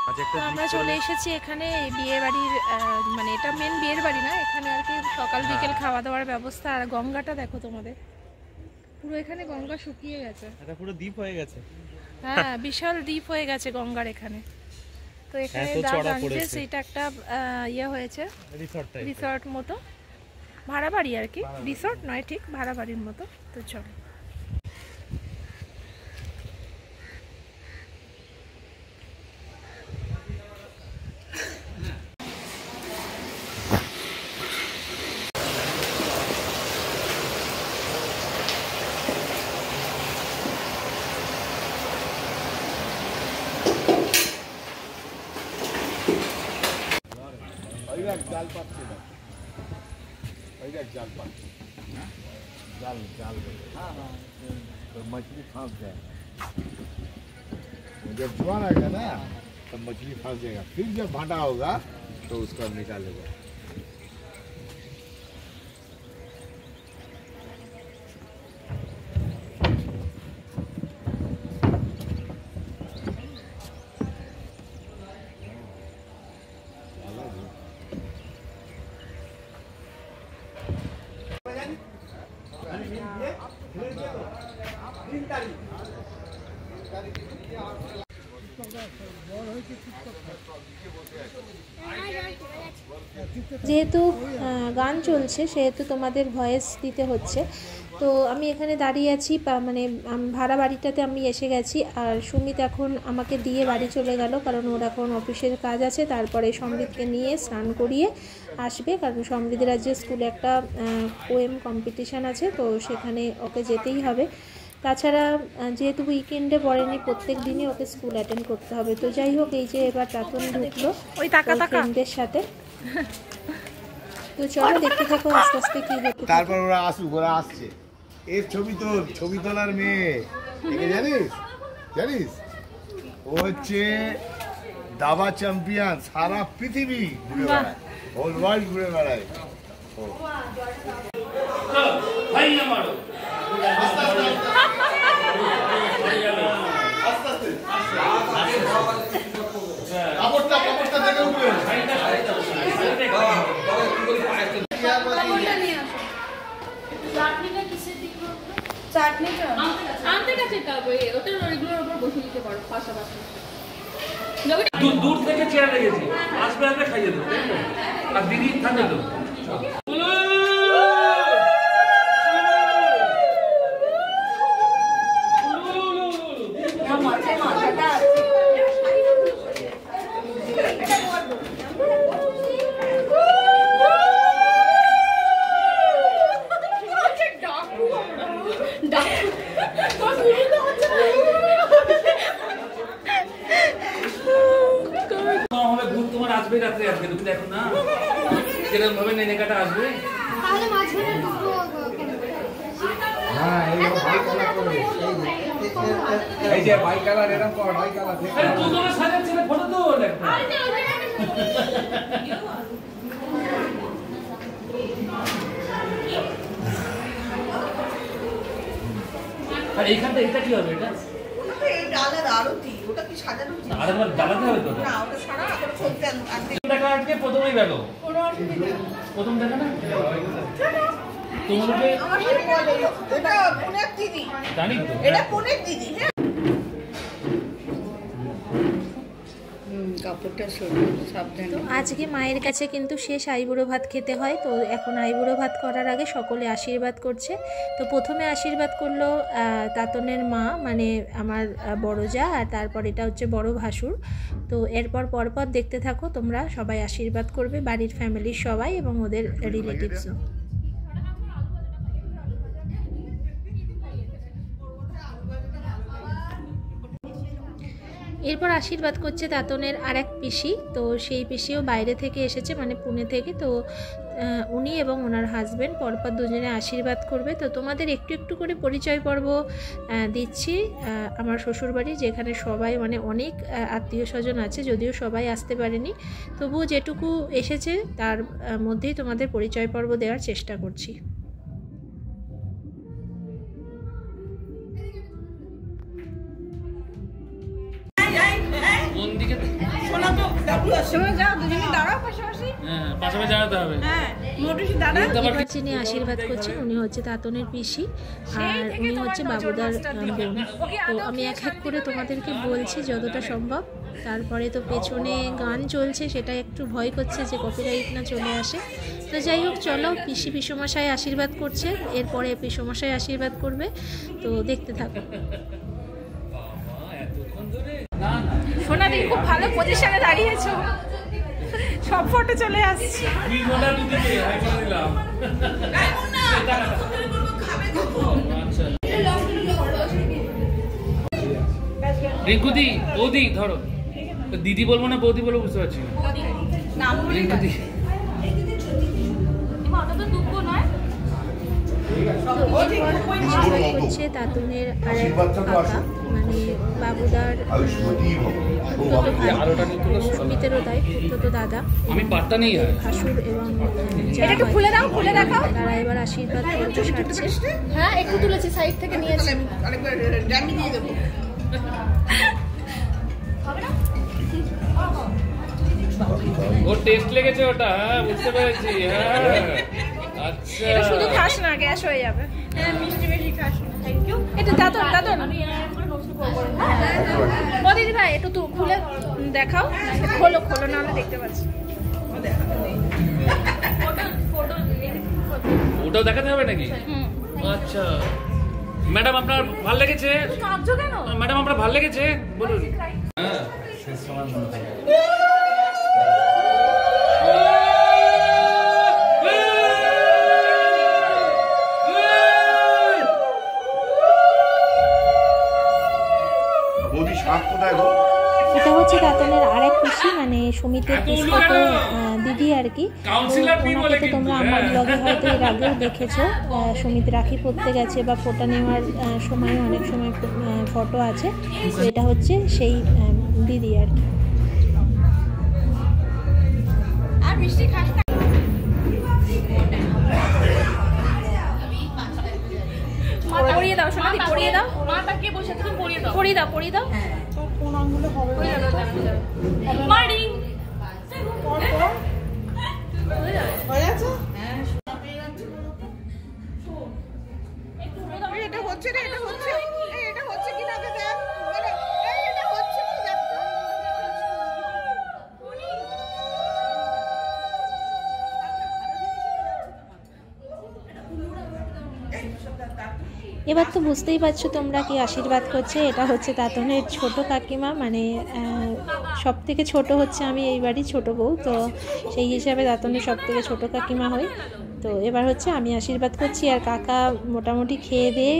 তো আমরা চলে এসেছি এখানে বিয়ে বাড়ির, মানে এটা মেন বিয়ের বাড়ি না, এখানে আর কি সকাল বিকেল খাওয়া দাওয়ার ব্যবস্থা। আর গঙ্গাটা দেখো তোমাদের, পুরো এখানে গঙ্গা শুকিয়ে গেছে, এটা পুরো দ্বীপ হয়ে গেছে। হ্যাঁ বিশাল দ্বীপ হয়ে গেছে গঙ্গার এখানে। তো এখানে গাঞ্জেস এটা একটা ইয়ে হয়েছে, রিসর্ট মতো, ভাড়া বাড়ি আর কি, রিসর্ট নয় ঠিক, ভাড়া বাড়ির মতো। তো চলো जाल पाते जाल पाते जाल जाल हाँ हाँ तो मछली फंस जाए। जब जुआन आएगा ना तब मछली फंस जाएगा, फिर जब भाटा होगा तो उसको निकालेगा। যেহেতু গান চলছে সেহেতু তোমাদের ভয়েস দিতে হচ্ছে। তো আমি এখানে দাঁড়িয়ে আছি, মানে ভাড়া বাড়িটাতে আমি এসে গেছি। আর সুমিত এখন আমাকে দিয়ে বাড়ি চলে গেল, কারণ ওর এখন অফিসের কাজ আছে। তারপরে সমৃদ্ধকে নিয়ে স্নান করিয়ে আসবে, কারণ সমৃদ্ধের রাজ্যে স্কুলে একটা পোয়েম কম্পিটিশান আছে, তো সেখানে ওকে যেতেই হবে। তাছাড়া যেহেতু উইকেন্ডে পড়েনি, প্রত্যেক দিনই ওকে স্কুল অ্যাটেন্ড করতে হবে। তো যাই হোক, এই যে এবার তাতন ঢুকলো ওই ফ্রেন্ডদের সাথে। তো চলো দেখতে থাকো আস্তে আস্তে কি হচ্ছে। তারপর ওরা আসুক, ওরা আসছে। এর ছবি তোলার মেয়ে, জানিস জানিস ও হচ্ছে দাবা চ্যাম্পিয়ন, সারা পৃথিবী ঘুরে বেড়ায়, হোল ওয়ার্ল্ড ঘুরে বেড়ায়। দূর থেকে চেয়ার লেগেছি, আসবে আসবে খাইয়ে দেবো, আর দিদি থাকবে তো। আসবে রাত্রে, আসবে তুমি দেখো না কিরকম ভাবে নেনে কাটা আসবে। এই যে ভাই কালার এরকম কর, ভাই কালার দেখো তুই তোমার সাজাচ্ছিস ফটো তো একটা। আর এইখানটা এটা কি হবে? এটা এই ডালার আরতি, ওটা কি সাজানো উচিত? আরেকবার ডালাতে হবে তো না, ওটা সারা এখন চলতে আনতে টাকা আটকে প্রথমেই গেল, কোনো অসুবিধা নেই। প্রথম দেখা না তোমাকে আমার এটা পুনের দিদি, জানি তো এটা পুনের দিদি। হ্যাঁ তো আজকে মায়ের কাছে কিন্তু শেষ আইবুড়ো ভাত খেতে হয়। তো এখন আইবুড়ো ভাত করার আগে সকলে আশীর্বাদ করছে। তো প্রথমে আশীর্বাদ করলো তাতনের মা, মানে আমার বড় যা, আর তারপর এটা হচ্ছে বড় ভাসুর। তো এরপর পরপর দেখতে থাকো তোমরা, সবাই আশীর্বাদ করবে, বাড়ির ফ্যামিলির সবাই এবং ওদের রিলেটিভসও। এরপর আশীর্বাদ করছে তাতনের আর এক পিসি। তো সেই পিসিও বাইরে থেকে এসেছে, মানে পুনে থেকে। তো উনি এবং ওনার হাজব্যান্ড পরপর দুজনে আশীর্বাদ করবে। তো তোমাদের একটু একটু করে পরিচয় পর্ব দিচ্ছি আমার শ্বশুরবাড়ি, যেখানে সবাই মানে অনেক আত্মীয় স্বজন আছে, যদিও সবাই আসতে পারেনি, তবুও যেটুকু এসেছে তার মধ্যেই তোমাদের পরিচয় পর্ব দেওয়ার চেষ্টা করছি। যিনি আশীর্বাদ করছেন উনি হচ্ছে তাতনের পিসি, আর উনি হচ্ছে বাবুদার বোন। তো আমি এক এক করে তোমাদেরকে বলছি যতটা সম্ভব। তারপরে তো পেছনে গান চলছে, সেটা একটু ভয় করছে যে কপিরাইট না চলে আসে। তো যাই হোক, চলো, পিসি পিসমশাই আশীর্বাদ করছে, এরপরে পিসমশাই আশীর্বাদ করবে, তো দেখতে থাকো। সোনাদি খুব ভালো পজিশনে দাঁড়িয়েছো, সব ফটো চলে আসছে। রিঙ্কুদি, বৌদি ধরো, দিদি বলবো না বৌদি বলবো বুঝতে পারছি না। রিঙ্কুদি হচ্ছে তাতনের আর এক কাকা, মানে বাবুদার সুমিতেরও তাই পুত্র দাদা, আমি পাত্তা নেই ভাসুর এবং একটু খুলে দাও, খুলে দেখাও। তারা এবার আশীর্বাদ করতে সারছে। হ্যাঁ, একটু তুলেছি, সাইড থেকে নিয়েছি। ও টেস্ট লেগেছে ওটা, হ্যাঁ বুঝতে পেরেছি। হ্যাঁ আচ্ছা, এটা শুধু খাস না, গ্যাস হয়ে যাবে। হ্যাঁ, মিষ্টি বেশি খাস। Thank you. এটা দাদন দাদন ও দিদি ভাই, একটু খুলে দেখাও। খোলো খোলো, না হলে দেখতে পাচ্ছি। ওটাও দেখাতে হবে নাকি? আচ্ছা ম্যাডাম, আপনার ভালো লেগেছে? ম্যাডাম আপনার ভালো লেগেছে বলুন। হ্যাঁ এটা হচ্ছে তাতনের আর এক খুশি, মানে সুমিতের পিসতো দিদি আর কি। ওনাকে তো তোমরা আমার ব্লগে হয়তো এর আগেও দেখেছো। সুমিত রাখি পরতে গেছে বা ফোঁটা নেওয়ার সময় অনেক সময় ফটো আছে। তো এটা হচ্ছে সেই দিদি আর কি। আর মিষ্টি খাস না। পরিয়ে দাও সোনাদি, পরিয়ে দাও। মাটাকে বসে তুমি পরিয়ে দাও, পরিয়ে দাও, পরিয়ে দাও। কোন আঙ্গুলে হবে? মারি হয়ে আছে। এটা হচ্ছে রে, এটা হচ্ছে, এটা হচ্ছে কি না দেখ, এটা হচ্ছে কি দেখ। এবার তো বুঝতেই পারছো তোমরা কি আশীর্বাদ করছে। এটা হচ্ছে তাতনের ছোট কাকিমা, মানে সব থেকে ছোট হচ্ছে আমি এই বাড়ির ছোট বউ, তো সেই হিসাবে তাতনের সব থেকে ছোটো কাকিমা হই। তো এবার হচ্ছে আমি আশীর্বাদ করছি, আর কাকা মোটামুটি খেয়ে দিয়ে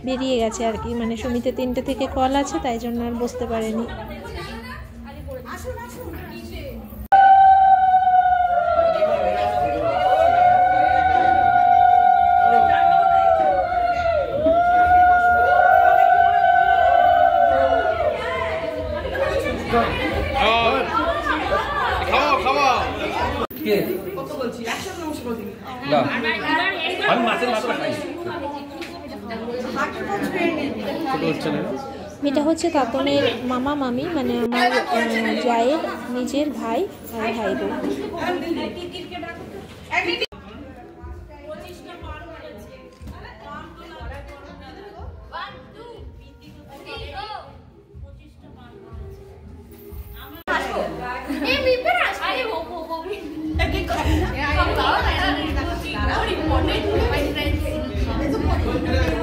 বেরিয়ে গেছে আর কি। মানে সুমিতে 3টে থেকে কল আছে, তাই জন্য আর বসতে পারেনি। আমি মাছের মাথা খাই। এটা হচ্ছে তাতনের মামা মামি, মানে আমার জায়ের নিজের ভাই আর ভাই বোন।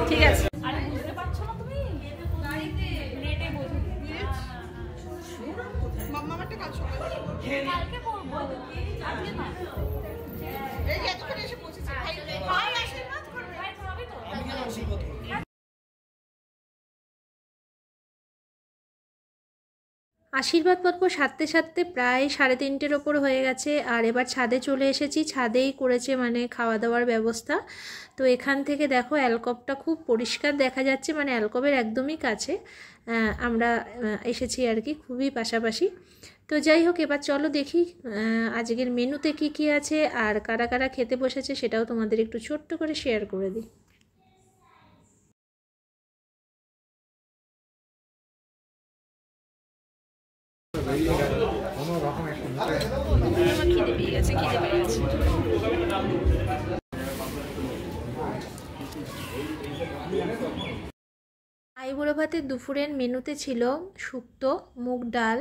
ঠিক আছে। আশীর্বাদ পর্ব সারতে সারতে প্রায় 3:30-র ওপর হয়ে গেছে, আর এবার ছাদে চলে এসেছি। ছাদেই করেছে মানে খাওয়া দাওয়ার ব্যবস্থা। তো এখান থেকে দেখো অ্যালকবটা খুব পরিষ্কার দেখা যাচ্ছে, মানে অ্যালকবের একদমই কাছে আমরা এসেছি আর কি, খুবই পাশাপাশি। তো যাই হোক, এবার চলো দেখি আজকের মেনুতে কি কি আছে আর কারা কারা খেতে বসেছে, সেটাও তোমাদের একটু ছোট্ট করে শেয়ার করে দিই। কোনো রকম একটা আমার খিদে পেয়ে গেছে, খিদে পেয়ে গেছে। আইবুড়ো ভাতের দুপুরের মেনুতে ছিল শুক্তো, মুগ ডাল,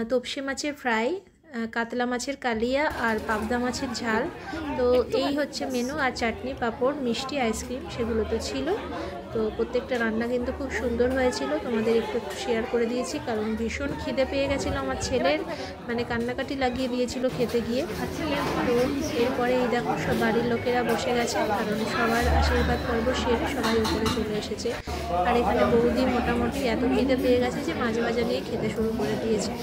তপসি মাছের ফ্রাই, কাতলা মাছের কালিয়া আর পাবদা মাছের ঝাল। তো এই হচ্ছে মেনু, আর চাটনি, পাঁপড়, মিষ্টি, আইসক্রিম সেগুলো তো ছিল। তো প্রত্যেকটা রান্না কিন্তু খুব সুন্দর হয়েছিল, তোমাদের একটু শেয়ার করে দিয়েছি কারণ ভীষণ খিদে পেয়ে গেছিলো আমার ছেলের, মানে কান্নাকাটি লাগিয়ে দিয়েছিল খেতে গিয়ে। তো এরপরে এই দেখো সব বাড়ির লোকেরা বসে গেছে, কারণ সবার আশীর্বাদ পর্ব সেরে সবাই উপরে চলে এসেছে। আর এখানে বৌদি মোটামুটি এত খিদে পেয়ে গেছে যে মাঝে মাঝে নিয়ে খেতে শুরু করে দিয়েছে।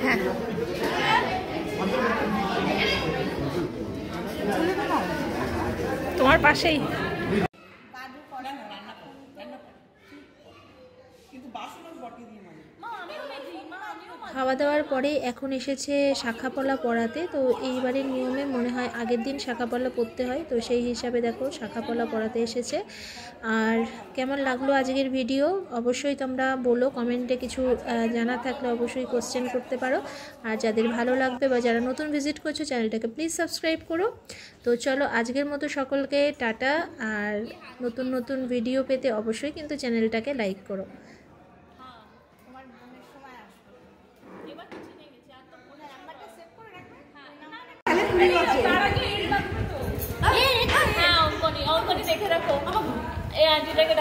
হ্যাঁ, তোমার পাশেই। খাওয়া দাওয়ার পরে এখন এসেছে শাখাপলা পড়াতে। তো এইবারের নিয়মে মনে হয় আগের দিন শাখাপলা পড়তে হয়, তো সেই হিসাবে দেখো শাখাপলা পড়াতে এসেছে। আর কেমন লাগলো আজকের ভিডিও অবশ্যই তোমরা বলো, কমেন্টে কিছু জানা থাকলে অবশ্যই কোশ্চেন করতে পারো। আর যাদের ভালো লাগবে বা যারা নতুন ভিজিট করছো চ্যানেলটাকে প্লিজ সাবস্ক্রাইব করো। তো চলো আজকের মতো সকলকে টাটা, আর নতুন নতুন ভিডিও পেতে অবশ্যই কিন্তু চ্যানেলটাকে লাইক করো। হ্যাঁ, অঙ্কনি দেখে রাখো এই আন্টিটাকে।